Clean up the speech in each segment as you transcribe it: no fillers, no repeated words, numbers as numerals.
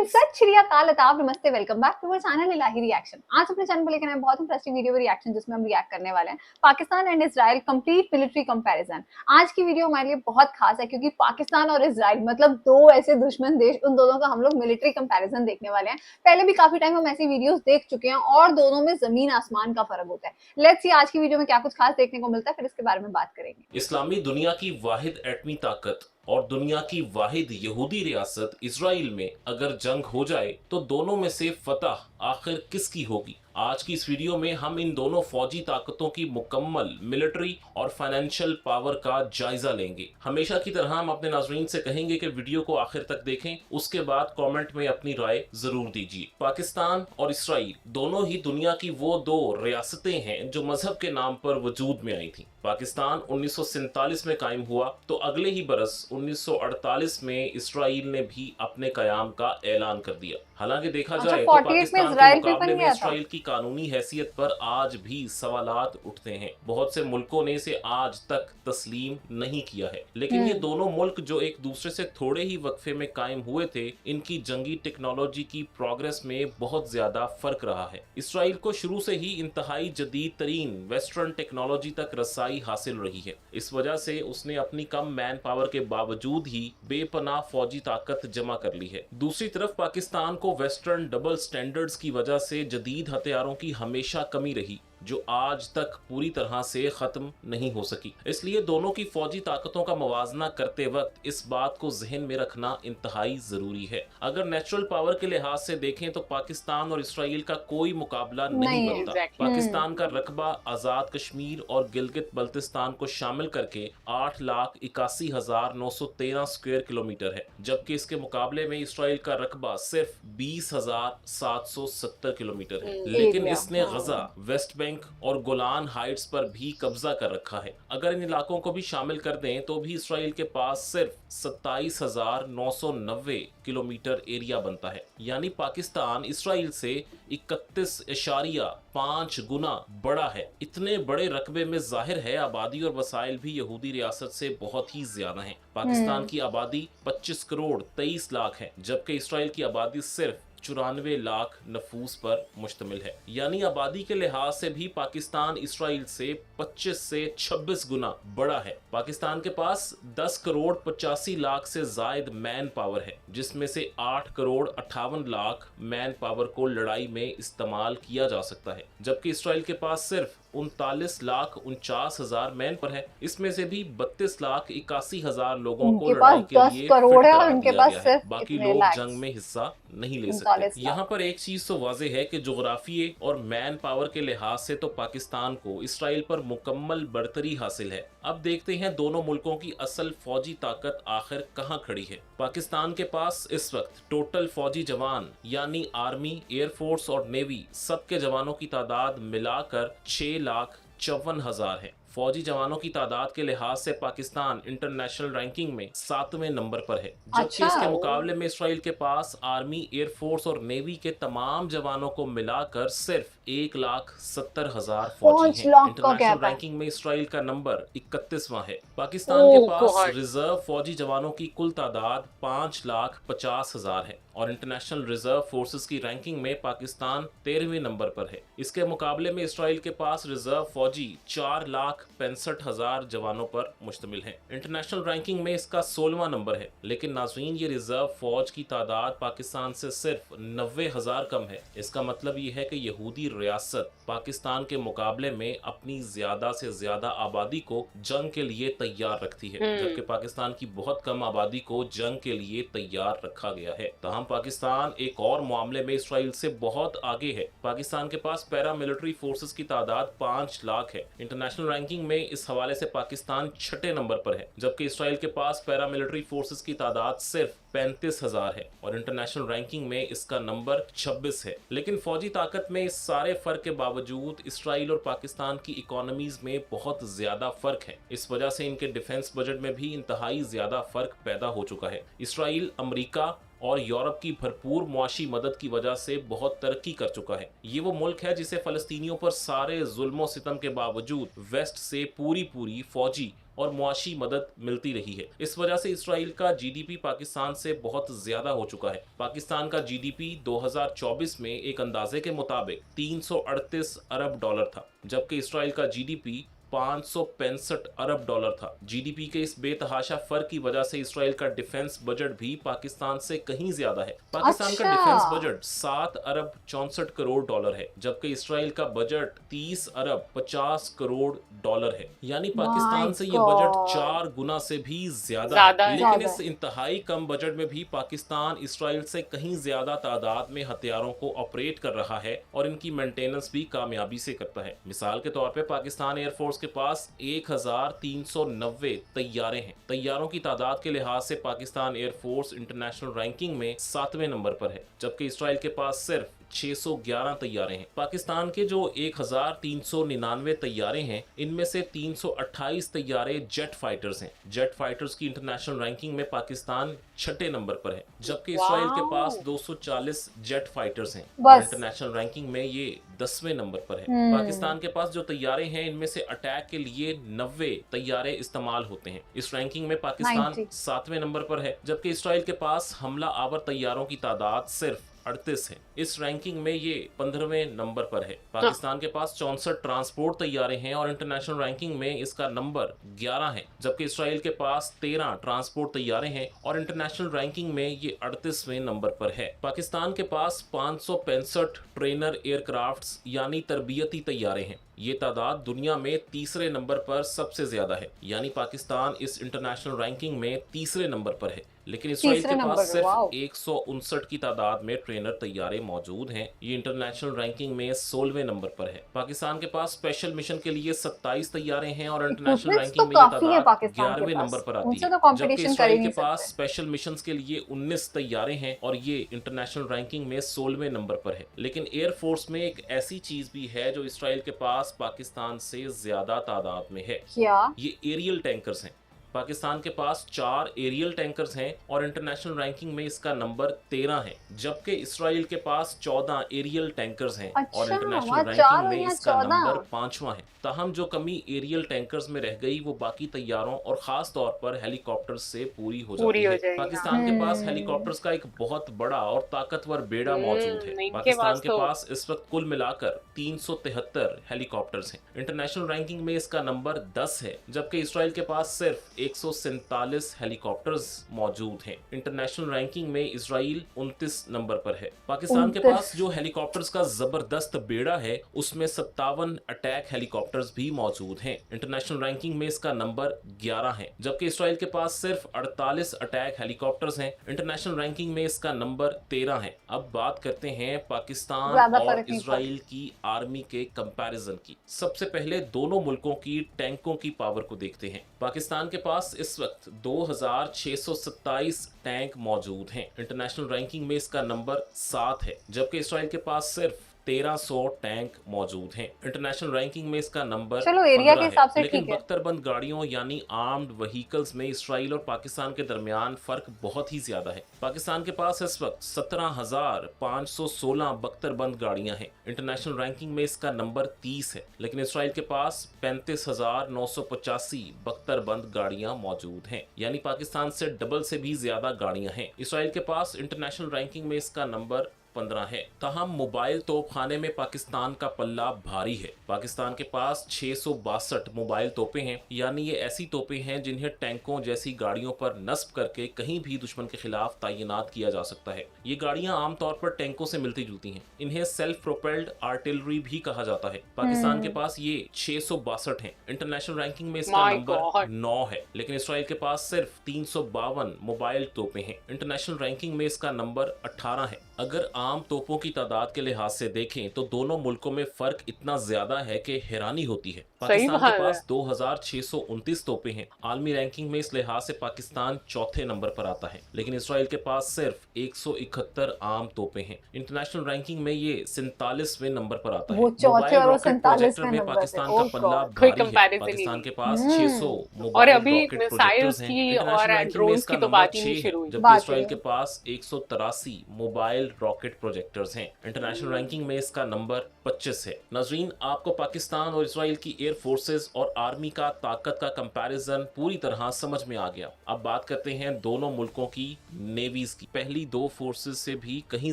And सत श्री अकाल, अताब, नमस्ते, welcome back to our channel Ilahi reaction. आज अपने चैनल पर लेकर आए बहुत इंटरेस्टिंग वीडियो रिएक्शन जिसमें हम रिएक्ट करने वाले हैं Pakistan and Israel complete military comparison. आज की वीडियो हमारे लिए बहुत खास है क्योंकि पाकिस्तान और इजराइल मतलब दो ऐसे दुश्मन देश, उन दोनों का हम लोग मिलिट्री कंपैरिजन देखने वाले हैं। पहले भी काफी टाइम हम ऐसी वीडियोस देख चुके हैं और दोनों में जमीन आसमान का फर्क होता है। लेट्स सी आज की वीडियो में क्या कुछ खास देखने को मिलता है, फिर इसके बारे में बात करेंगे। इस्लामी दुनिया की वाहिद एटमी ताकत और दुनिया की वाहिद यहूदी रियासत इजराइल में अगर जंग हो जाए तो दोनों में से फतह आखिर किसकी होगी? आज की इस वीडियो में हम इन दोनों फौजी ताकतों की मुकम्मल मिलिट्री और फाइनेंशियल पावर का जायजा लेंगे। हमेशा की तरह हम अपने नाज़रीन से कहेंगे कि वीडियो को आखिर तक देखें, उसके बाद कमेंट में अपनी राय जरूर दीजिए। पाकिस्तान और इसराइल दोनों ही दुनिया की वो दो रियासतें हैं जो मजहब के नाम पर वजूद में आई थी। पाकिस्तान 1947 में कायम हुआ तो अगले ही बरस 1948 में इसराइल ने भी अपने कयाम का ऐलान कर दिया। हालांकि देखा अच्छा, जाए तो 48 में पाकिस्तान के इजराइल भी मुकाबले बन में गया था। इसराइल की कानूनी हैसियत पर आज भी सवालात उठते हैं। बहुत से मुल्कों ने इसे आज तक तस्लीम नहीं किया है, लेकिन ये दोनों मुल्क जो एक दूसरे से थोड़े ही वक्फे में कायम हुए थे, इनकी जंगी टेक्नोलॉजी की प्रोग्रेस में बहुत ज्यादा फर्क रहा है। इसराइल को शुरू से ही इंतहाई जदीद तरीन वेस्टर्न टेक्नोलॉजी तक रसाई हासिल रही है। इस वजह से उसने अपनी कम मैन पावर के बावजूद ही बेपनाह फौजी ताकत जमा कर ली है। दूसरी तरफ पाकिस्तान को वेस्टर्न डबल स्टैंडर्ड्स की वजह से जदीद हथियारों की हमेशा कमी रही, जो आज तक पूरी तरह से खत्म नहीं हो सकी। इसलिए दोनों की फौजी ताकतों का मुवाजना करते वक्त इस बात को जहन में रखना इंतहाई जरूरी है। अगर नेचुरल पावर के लिहाज से देखें तो पाकिस्तान और इसराइल का कोई मुकाबला नहीं बनता। पाकिस्तान का रकबा आजाद कश्मीर और गिलगित बल्तिस्तान को शामिल करके 8,81,913 स्क्वायर किलोमीटर है, जबकि इसके मुकाबले में इसराइल का रकबा सिर्फ 20,770 किलोमीटर है। लेकिन इसने गजा, वेस्ट बैंक और गोलान हाइट्स पर भी कब्जा कर रखा है। अगर इन इलाकों को भी शामिल कर दें तो भी इसराइल के पास सिर्फ 27,990 किलोमीटर एरिया बनता है। यानी पाकिस्तान इसराइल से 31.5 गुना बड़ा है। इतने बड़े रकबे में जाहिर है आबादी और वसाइल भी यहूदी रियासत से बहुत ही ज्यादा हैं। पाकिस्तान की आबादी 25 करोड़ 23 लाख है, जबकि इसराइल की आबादी सिर्फ 94 लाख नफूस पर मुश्तमिल है। यानी आबादी के लिहाज से भी पाकिस्तान इसराइल से 25 से 26 गुना बड़ा है। पाकिस्तान के पास 10 करोड़ 85 लाख से जायद मैन पावर है, जिसमें से 8 करोड़ 58 लाख मैन पावर को लड़ाई में इस्तेमाल किया जा सकता है, जबकि इसराइल के पास सिर्फ 39,49,000 मैन पर है। इसमें से भी 32,81,000 लोगों को लड़ाई के लिए फिट करार दिया गया है। बाकी लोग जंग में हिस्सा नहीं ले सकते। यहाँ पर एक चीज तो वाज़ेह है कि जोग्राफिये और मैन पावर के लिहाज से तो पाकिस्तान को इसराइल पर मुकम्मल बरतरी हासिल है। अब देखते हैं दोनों मुल्कों की असल फौजी ताकत आखिर कहाँ खड़ी है। पाकिस्तान के पास इस वक्त टोटल फौजी जवान यानी आर्मी, एयरफोर्स और नेवी सबके जवानों की तादाद मिलाकर 6,54,000 है। फौजी जवानों की तादाद के लिहाज से पाकिस्तान इंटरनेशनल रैंकिंग में 7वें नंबर पर है, जबकि इसके मुकाबले में इसराइल के पास आर्मी, एयरफोर्स और नेवी के तमाम जवानों को मिलाकर सिर्फ 1,70,000 फौजी हैं। इंटरनेशनल रैंकिंग में इसराइल का नंबर 31वां है। पाकिस्तान के पास रिजर्व फौजी जवानों की कुल तादाद 5,50,000 है और इंटरनेशनल रिजर्व फोर्सेस की रैंकिंग में पाकिस्तान 13वें नंबर पर है। इसके मुकाबले में इसराइल के पास रिजर्व फौजी 4,65,000 जवानों पर मुश्तमिल है। इंटरनेशनल रैंकिंग में इसका 16वां नंबर है, लेकिन नाज़रीन ये रिजर्व फौज की तादाद पाकिस्तान से सिर्फ 90,000 कम है। इसका मतलब ये है कि यहूदी रियासत पाकिस्तान के मुकाबले में अपनी ज्यादा से ज्यादा आबादी को जंग के लिए तैयार रखती है, जबकि पाकिस्तान की बहुत कम आबादी को जंग के लिए तैयार रखा गया है। तमाम पाकिस्तान एक और मामले में इसराइल से बहुत आगे है। पाकिस्तान के पास पैरा मिलिट्री फोर्सेस की तादाद 5 लाख है। इंटरनेशनल रैंकिंग में इस हवाले से पाकिस्तान 6ठे नंबर पर है, जबकि इसराइल के पास पैरा मिलिट्री फोर्सेस की तादाद सिर्फ 35,000 है और इंटरनेशनल रैंकिंग में इसका नंबर 26 है। लेकिन फौजी ताकत में इस सारे फर्क के बावजूद इसराइल और पाकिस्तान की इकोनॉमीज में बहुत ज्यादा फर्क है। इस वजह से इनके डिफेंस बजट में भी इंतहाई ज्यादा फर्क पैदा हो चुका है। इसराइल अमेरिका और यूरोप की भरपूर मुआशी मदद की वजह से बहुत तरक्की कर चुका है। ये वो मुल्क है जिसे फलस्तीनियों पर सारे जुल्मों सितम के बावजूद वेस्ट से पूरी फौजी और मुआशी मदद मिलती रही है। इस वजह से इसराइल का जीडीपी पाकिस्तान से बहुत ज्यादा हो चुका है। पाकिस्तान का जीडीपी 2024 में एक अंदाजे के मुताबिक 338 अरब डॉलर था, जबकि इसराइल का जीडीपी 565 अरब डॉलर था। जीडीपी के इस बेतहाशा फर्क की वजह से इसराइल का डिफेंस बजट भी पाकिस्तान से कहीं ज्यादा है। पाकिस्तान का डिफेंस बजट 7 अरब 64 करोड़ डॉलर है, जबकि इसराइल का बजट 30 अरब 50 करोड़ डॉलर है। यानी पाकिस्तान से ये बजट 4 गुना से भी ज्यादा है। लेकिन इस इंतहाई कम बजट में भी पाकिस्तान इसराइल से कहीं ज्यादा तादाद में हथियारों को ऑपरेट कर रहा है और इनकी मेंटेनेंस भी कामयाबी से करता है। मिसाल के तौर पे पाकिस्तान एयरफोर्स के पास 1390 तैयारे हैं। तैयारों की तादाद के लिहाज से पाकिस्तान एयरफोर्स इंटरनेशनल रैंकिंग में 7वें नंबर पर है, जबकि इसराइल के पास सिर्फ 611 तैयारे हैं। पाकिस्तान के जो 1399 तैयारे हैं, इनमें से 328 तैयारे जेट फाइटर्स हैं। जेट फाइटर्स की इंटरनेशनल रैंकिंग में पाकिस्तान 6ठे नंबर पर है, जबकि इसराइल के पास 240 जेट फाइटर्स हैं और इंटरनेशनल रैंकिंग में ये 10वें नंबर पर है। पाकिस्तान के पास जो तैयारे हैं, इनमें से अटैक के लिए 90 तैयारे इस्तेमाल होते हैं। इस रैंकिंग में पाकिस्तान 7वें नंबर पर है, जबकि इसराइल के पास हमला आवर तैयारों की तादाद सिर्फ 38 है। इस रैंकिंग में ये 15वें नंबर पर है। पाकिस्तान के पास 64 ट्रांसपोर्ट तैयारे हैं और इंटरनेशनल रैंकिंग में इसका नंबर 11 है, जबकि इसराइल के पास 13 ट्रांसपोर्ट तैयारे हैं और इंटरनेशनल रैंकिंग में ये 38वें नंबर पर है। पाकिस्तान के पास 565 ट्रेनर एयरक्राफ्ट्स यानी तरबियती तैयारे हैं। ये तादाद दुनिया में तीसरे नंबर पर सबसे ज्यादा है, यानी पाकिस्तान इस इंटरनेशनल रैंकिंग में तीसरे नंबर पर है। लेकिन इसराइल के पास सिर्फ 159 की तादाद में ट्रेनर तैयारे मौजूद हैं। ये इंटरनेशनल रैंकिंग में 16वें नंबर पर है। पाकिस्तान के पास स्पेशल मिशन के लिए 27 तैयारे हैं और इंटरनेशनल रैंकिंग में ये तादाद 11वें नंबर पर आती है, जबकि इसराइल के पास स्पेशल मिशन के लिए 19 तैयारे हैं और ये इंटरनेशनल रैंकिंग में 16वें नंबर पर है। लेकिन एयरफोर्स में एक ऐसी चीज भी है जो इसराइल के पास पाकिस्तान से ज्यादा तादाद में है। ये एरियल टैंकर्स हैं। पाकिस्तान के पास 4 एरियल टैंकर्स हैं और इंटरनेशनल रैंकिंग में इसका नंबर 13 है, जबकि इसराइल के पास 14 एरियल टैंकर्स हैं और इंटरनेशनल रैंकिंग में इसका नंबर 5वां है। ताहम जो कमी एरियल टैंकर्स में रह गई वो बाकी तैयारों और खास तौर पर हेलीकॉप्टर्स से पूरी हो जाती है। पाकिस्तान के पास हेलीकॉप्टर्स का एक बहुत बड़ा और ताकतवर बेड़ा मौजूद है। पाकिस्तान के पास इस वक्त कुल मिलाकर 373 हेलीकॉप्टर्स हैं। इंटरनेशनल रैंकिंग में इसका नंबर 10 है, जबकि इसराइल के पास सिर्फ 147 हेलीकॉप्टर्स मौजूद हैं। इंटरनेशनल रैंकिंग में इसराइल 29 नंबर पर है। पाकिस्तान के पास जो हेलीकॉप्टर्स का जबरदस्त बेड़ा है, उसमें 57 अटैक हेलीकॉप्टर्स भी मौजूद हैं। इंटरनेशनल रैंकिंग में इसका नंबर 11 है, जबकि इसराइल के पास सिर्फ 48 अटैक हेलीकॉप्टर्स हैं। इंटरनेशनल रैंकिंग में इसका नंबर 13 है। अब बात करते हैं पाकिस्तान और इसराइल की आर्मी के कंपैरिजन की। सबसे पहले दोनों मुल्कों की टैंकों की पावर को देखते हैं। पाकिस्तान के पास इस वक्त 2627 टैंक मौजूद हैं। इंटरनेशनल रैंकिंग में इसका नंबर 7 है, जबकि इसराइल के पास सिर्फ 1300 टैंक मौजूद हैं। इंटरनेशनल रैंकिंग में इसका नंबर चलो एरिया के हिसाब से लेकिन बख्तरबंद गाड़ियों यानी आर्म्ड व्हीकल्स में इसराइल और पाकिस्तान के दरमियान फर्क बहुत ही ज्यादा है। पाकिस्तान के पास इस वक्त 17,516 बख्तरबंद गाड़ियां हैं। इंटरनेशनल रैंकिंग में इसका नंबर 30 है, लेकिन इसराइल के पास 35,985 बख्तरबंद गाड़ियां मौजूद हैं, यानी पाकिस्तान से डबल से भी ज्यादा गाड़ियां हैं। इसराइल के पास इंटरनेशनल रैंकिंग में इसका नंबर 15 है। ताहम मोबाइल तोपखाने में पाकिस्तान का पल्ला भारी है। पाकिस्तान के पास 662 मोबाइल तोपें हैं, यानी ये ऐसी तोपें हैं जिन्हें टैंकों जैसी गाड़ियों पर नस्ब करके कहीं भी दुश्मन के खिलाफ तैनात किया जा सकता है। ये गाड़ियां आमतौर पर टैंकों से मिलती जुलती हैं। इन्हें सेल्फ प्रोपेल्ड आर्टिलरी भी कहा जाता है। पाकिस्तान के पास ये 662 हैं। इंटरनेशनल रैंकिंग में इसका नंबर 9 है, लेकिन इसराइल के पास सिर्फ 352 मोबाइल तोपें हैं। इंटरनेशनल रैंकिंग में इसका नंबर 18 है। अगर आम तोपों की तादाद के लिहाज से देखें तो दोनों मुल्कों में फर्क इतना ज्यादा है कि हैरानी होती है। पाकिस्तान के पास 2629 तोपें हैं। आलमी रैंकिंग में इस लिहाज से पाकिस्तान चौथे नंबर पर आता है, लेकिन इसराइल के पास सिर्फ 171 आम तोपें हैं। इंटरनेशनल रैंकिंग में ये 47वें नंबर पर आता है। मोबाइल रॉकेट प्रोजेक्टर में पाकिस्तान का पल्ला भारी है। पाकिस्तान के पास 600 मोबाइल रॉकेट प्रोजेक्टर्स हैं। इंटरनेशनल रैंकिंग में इसका नंबर 6 है, जबकि इसराइल के पास 183 मोबाइल रॉकेट रॉकेट प्रोजेक्टर्स हैं। इंटरनेशनल रैंकिंग में इसका नंबर 25 है। नाजरीन, आपको पाकिस्तान और इसराइल की एयर फोर्सेस और आर्मी का ताकत का कंपैरिजन पूरी तरह समझ में आ गया। अब बात करते हैं दोनों मुल्कों की नेवीज की। पहली दो फोर्सेस से भी कहीं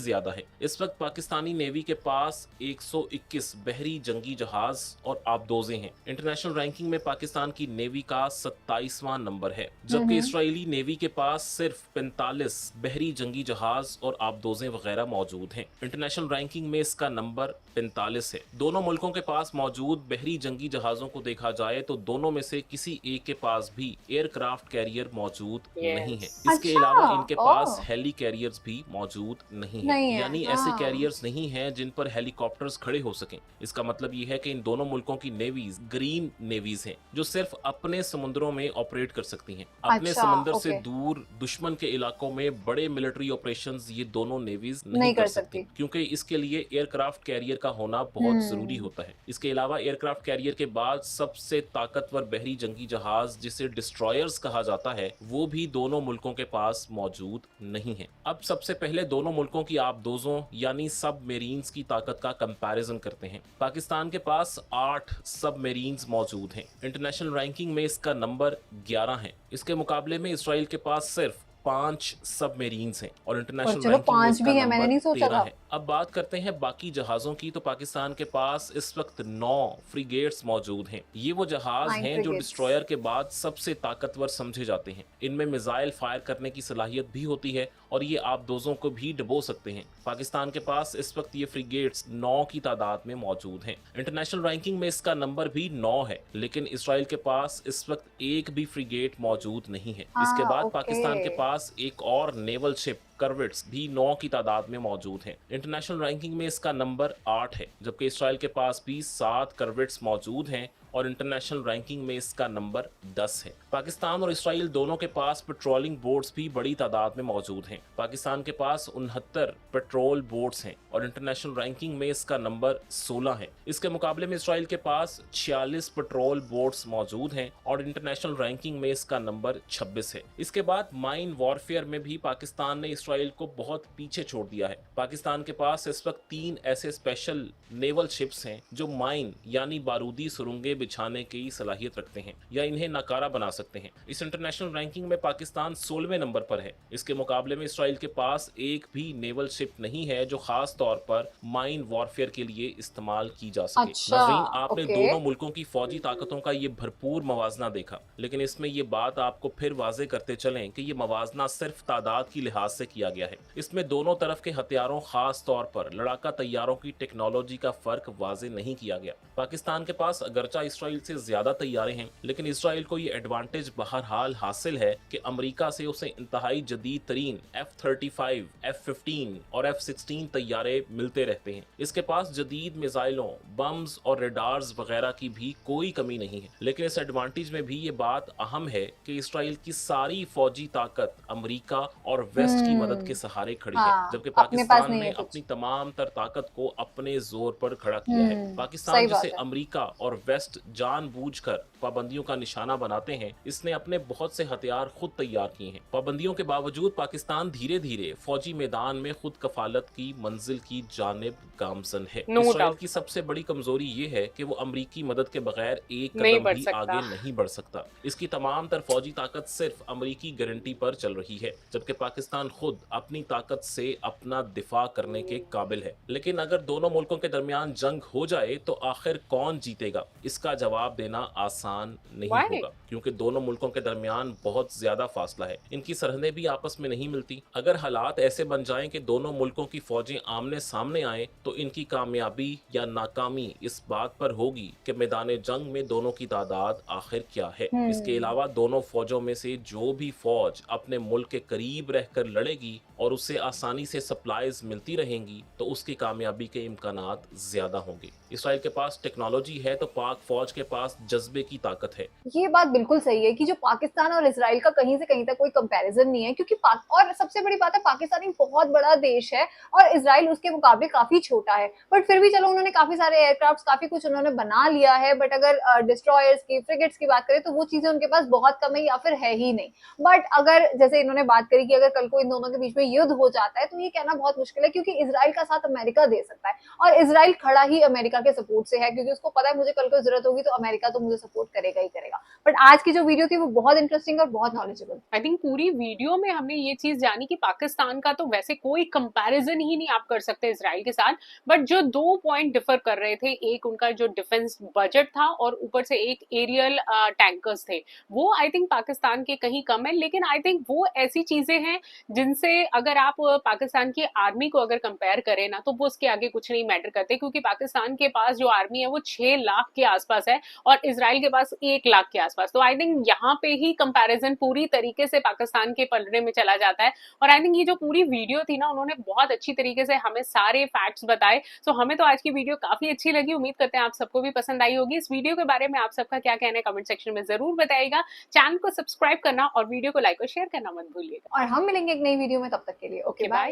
ज्यादा है। इस वक्त पाकिस्तानी नेवी के पास 121 बहरी जंगी जहाज और आबदोजें हैं। इंटरनेशनल रैंकिंग में पाकिस्तान की नेवी का 27वां नंबर है, जबकि इसराइली नेवी के पास सिर्फ 45 बहरी जंगी जहाज और आबदोजें वगैरह मौजूद हैं। इंटरनेशनल रैंकिंग में इसका नंबर 45 है। दोनों मुल्कों के पास मौजूद बहरी जंगी जहाजों को देखा जाए तो दोनों में से किसी एक के पास भी एयरक्राफ्ट कैरियर मौजूद नहीं है। इसके अलावा इनके पास हेली कैरियर्स भी मौजूद नहीं है, यानी ऐसे कैरियर्स नहीं हैं जिन पर हेलीकॉप्टर्स खड़े हो सकें। इसका मतलब ये है कि इन दोनों मुल्कों की नेवीज ग्रीन नेवीज हैं, जो सिर्फ अपने समुद्रों में ऑपरेट कर सकती हैं। अपने समंदर से दूर दुश्मन के इलाकों में बड़े मिलिट्री ऑपरेशंस ये दोनों नेवीज नहीं कर सकती, क्योंकि इसके लिए एयरक्राफ्ट कैरियर का होना बहुत जरूरी होता है। इसके अलावा एयरक्राफ्ट कैरियर के बाद सबसे ताकतवर बहरी जंगी जहाज, जिसे डिस्ट्रॉयर्स कहा जाता है, वो भी दोनों मुल्कों के पास मौजूद नहीं है। अब सबसे पहले दोनों मुल्कों की आबदोजों यानी सबमरीन्स की ताकत का कंपैरिजन करते हैं। पाकिस्तान के पास 8 सबमरीन्स मौजूद हैं। इंटरनेशनल रैंकिंग में इसका नंबर 11 है। इसके मुकाबले में इसराइल के पास सिर्फ 5 सबमरीन्स हैं और इंटरनेशनल रैंकिंग में इसका नंबर 13 है। अब बात करते हैं बाकी जहाजों की, तो पाकिस्तान के पास इस वक्त 9 फ्रिगेट्स मौजूद हैं। ये वो जहाज हैं जो डिस्ट्रॉयर के बाद सबसे ताकतवर समझे जाते हैं। इनमें मिसाइल फायर करने की सलाहियत भी होती है और ये आबदोजों को भी डुबो सकते हैं। पाकिस्तान के पास इस वक्त ये फ्रिगेट्स 9 की तादाद में मौजूद हैं। इंटरनेशनल रैंकिंग में इसका नंबर भी 9 है, लेकिन इसराइल के पास इस वक्त एक भी फ्रिगेट मौजूद नहीं है। इसके बाद पाकिस्तान के पास एक और नेवल शिप करवेट्स भी 9 की तादाद में मौजूद हैं। इंटरनेशनल रैंकिंग में इसका नंबर 8 है, जबकि इसराइल के पास भी 7 करवेट्स मौजूद हैं और इंटरनेशनल रैंकिंग में इसका नंबर 10 है। पाकिस्तान और इसराइल दोनों के पास पेट्रोलिंग बोट्स भी बड़ी तादाद में मौजूद हैं। पाकिस्तान के पास 69 पेट्रोल बोट्स हैं और इंटरनेशनल रैंकिंग में इसका नंबर 16 है। इसके मुकाबले में इसराइल के पास 46 पेट्रोल बोट्स मौजूद हैं और इंटरनेशनल रैंकिंग में इसका नंबर 26 है। इसके बाद माइन वॉरफेयर में भी पाकिस्तान ने इसराइल को बहुत पीछे छोड़ दिया है। पाकिस्तान के पास इस वक्त 3 ऐसे स्पेशल नेवल शिप्स हैं जो माइन यानी बारूदी सुरंगें बिछाने की सलाहियत रखते हैं या इन्हें नकारा बना सकते हैं। इस इंटरनेशनल रैंकिंग में पाकिस्तान 16वें नंबर पर है। इसके मुकाबले में इसराइल के पास एक भी नेवल शिप नहीं है जो खास तौर पर माइन वॉरफेयर के लिए इस्तेमाल की जा सके। नाज़रीन, आपने दोनों मुल्कों की फौजी ताकतों का ये भरपूर मवाजना देखा, लेकिन इसमें ये बात आपको फिर वाजे करते चलें कि ये मवाजना सिर्फ तादाद की लिहाज से किया गया है। इसमें दोनों तरफ के हथियारों, खास तौर पर लड़ाका तैयारों की टेक्नोलॉजी का फर्क वाजे नहीं किया गया। पाकिस्तान के पास अगरचा इसराइल से ज्यादा तैयारे हैं, लेकिन इसराइल को ये एडवांटेज बहरहाल हासिल है कि अमेरिका से उसे इंतहाई जदीद तरीन F-35, F-15 और F-16 तैयारे मिलते रहते हैं। इसके पास जदीद मिसाइलों, बम्स और रेडार्स वगैरह की भी कोई कमी नहीं है। लेकिन इस एडवांटेज में भी ये बात अहम है कि इसराइल की सारी फौजी ताकत अमेरिका और वेस्ट की मदद के सहारे खड़ी है, जबकि पाकिस्तान ने अपनी तमाम तर ताकत को अपने जोर पर खड़ा किया है। पाकिस्तान जिसे अमेरिका और वेस्ट जानबूझकर पाबंदियों का निशाना बनाते हैं, इसने अपने बहुत से हथियार खुद तैयार किए हैं। पाबंदियों के बावजूद पाकिस्तान धीरे धीरे फौजी मैदान में खुद कफालत की मंजिल की जानिब गामजन है। इसराइल की सबसे बड़ी कमजोरी ये है कि वो अमेरिकी मदद के बगैर एक कदम भी आगे नहीं बढ़ सकता। इसकी तमाम तर फौजी ताकत सिर्फ अमेरिकी गारंटी पर चल रही है, जबकि पाकिस्तान खुद अपनी ताकत से अपना दिफा करने के काबिल है। लेकिन अगर दोनों मुल्कों के दरमियान जंग हो जाए तो आखिर कौन जीतेगा, इसका जवाब देना आसान नहीं होगा, क्योंकि दोनों मुल्कों के दरमियान बहुत ज्यादा फासला है। इनकी सरहदें भी आपस में नहीं मिलती। अगर हालात ऐसे बन जाएं कि दोनों मुल्कों की फौजें आमने सामने आए तो इनकी कामयाबी या नाकामी इस बात पर होगी कि मैदान जंग में दोनों की तादाद आखिर क्या है। इसके अलावा दोनों फौजों में से जो भी फौज अपने मुल्क के करीब रहकर लड़ेगी और उससे आसानी से सप्लाईज मिलती रहेंगी तो उसकी कामयाबी के इम्कानात ज्यादा होंगे। इसराइल के पास टेक्नोलॉजी है तो पाक फौज के पास जज्बे की ताकत है। ये बात बिल्कुल सही है कि जो पाकिस्तान और इसराइल का कहीं से कहीं तक कोई कंपैरिजन नहीं है, क्योंकि और सबसे बड़ी बात है, पाकिस्तान एक बहुत बड़ा देश है और इसराइल उसके मुकाबले काफी छोटा है। बट फिर भी चलो, उन्होंने काफी सारे एयरक्राफ्ट, काफी कुछ उन्होंने बना लिया है। बट अगर डिस्ट्रॉयर्स की, फ्रिगेट्स की बात करें तो वो चीजें उनके पास बहुत कम है या फिर है ही नहीं। बट अगर जैसे इन्होंने बात करी कि अगर कल को इन दोनों के बीच में युद्ध हो जाता है तो ये कहना बहुत मुश्किल है, क्योंकि इसराइल का साथ अमेरिका दे सकता है और इसराइल खड़ा ही अमेरिका के सपोर्ट से है, क्योंकि उसको पता है मुझे कल को जरूरत होगी तो अमेरिका तो मुझे सपोर्ट करेगा ही करेगा। बट आज की जो वीडियो थी वो बहुत इंटरेस्टिंग और बहुत नॉलेजेबल। आई थिंक पूरी वीडियो में हमने ये चीज जानी कि पाकिस्तान का तो वैसे कोई कंपैरिजन ही नहीं आप कर सकते इसराइल के साथ, बट जो 2 पॉइंट डिफर कर रहे थे, एक उनका जो डिफेंस बजट था और ऊपर से एक एरियल टैंकर्स थे, वो आई थिंक पाकिस्तान के कहीं कम है। लेकिन आई थिंक वो ऐसी चीजें हैं जिनसे अगर आप पाकिस्तान की आर्मी को अगर कंपेयर करें ना, तो वो उसके आगे कुछ नहीं मैटर करते, क्योंकि पाकिस्तान के पास जो आर्मी है वो 6 लाख के आसपास है और इसराइल के पास 1 लाख के आसपास। तो आई थिंक यहाँ पे ही कंपैरिजन पूरी तरीके से पाकिस्तान के पलड़े में चला जाता है। और आई थिंक ये जो पूरी वीडियो थी ना, उन्होंने बहुत अच्छी तरीके से हमें सारे फैक्ट्स बताए। सो हमें तो आज की वीडियो काफी अच्छी लगी, उम्मीद करते हैं आप सबको भी पसंद आई होगी। इस वीडियो के बारे में आप सबका क्या कहना है कमेंट सेक्शन में जरूर बताइएगा। चैनल को सब्सक्राइब करना और वीडियो को लाइक और शेयर करना मत भूलिएगा। और हम मिलेंगे एक नई वीडियो में, तब तक के लिए ओके बाय।